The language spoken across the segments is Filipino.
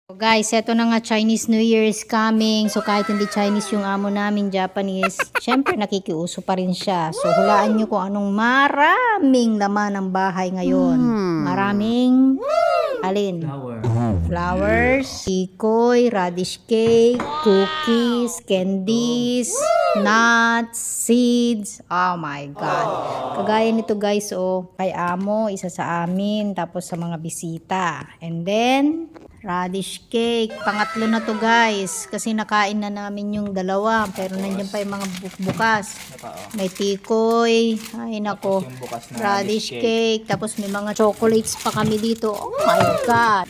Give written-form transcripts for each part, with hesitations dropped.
Guys, eto na nga, Chinese New Year is coming. So kahit hindi Chinese yung amo namin, Japanese, syempre nakikiuso pa rin siya. So hulaan nyo kung anong maraming laman ng bahay ngayon. Maraming alin? Flowers, tikoy, radish cake, cookies, candies, nuts, seeds. Oh my God. Kagaya nito guys, oh, kay amo, isa sa amin, tapos sa mga bisita. And then, radish cake. Pangatlo na to guys. Kasi nakain na namin yung dalawa. Pero nandiyan pa yung mga bukas. May tikoy. Ay nako. Radish cake. Tapos may mga chocolates pa kami dito. Oh my God.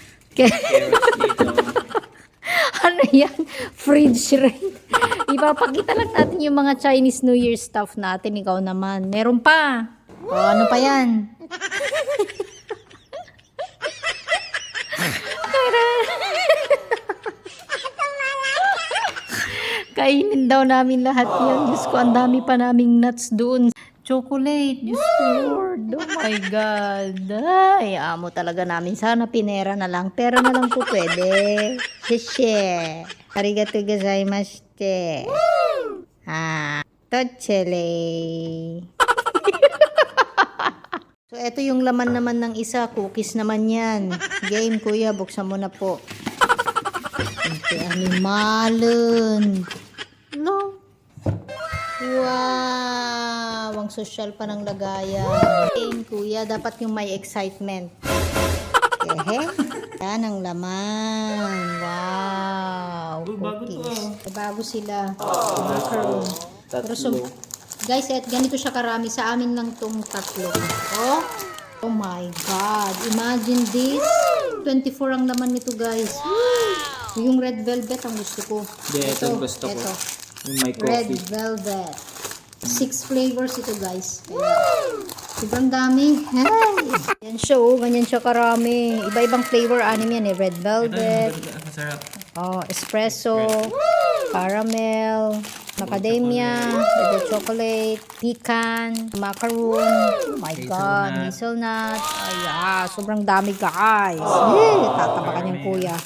Ano yan? Fridge rin. Ipapakita lang natin yung mga Chinese New Year stuff natin. Ikaw naman. Meron pa. O ano pa yan? Kainin daw namin lahat yan. Diyos ko, ang dami pa naming nuts doon. Chocolate. Diyos ko, Lord. Oh my God. Ay, amo talaga namin. Sana pinera na lang. Pera na lang po pwede. Sheshe. Arigato gozaimashite. Tochele. So, eto yung laman naman ng isa. Cookies naman yan. Game, kuya. Buksan mo na po. Ito, animalon. No. Wow! Ang social pa ng lagayan. Game, kuya. Dapat yung may excitement. Ehe. Yan ang laman. Wow. Cookies. Bago sila. Macaron. Pero guys, ganito siya karami. Sa amin lang tong tatlo. Oh. Oh my God. Imagine this. 24 ang laman nito guys. Yung red velvet ang gusto ko. Ito gusto ko. Yung may coffee. Red velvet. 6 flavors ito guys. Sobrang dami. Hey! Yan siya oh. Ganyan siya karami. Iba-ibang flavor. Anim yan eh. Red velvet. Oh, espresso. Caramel. Macadamia. Red chocolate. Pecan. Macaroon. Oh my God. Hazelnut. Ay, sobrang dami guys. Tatapakan yung kuya.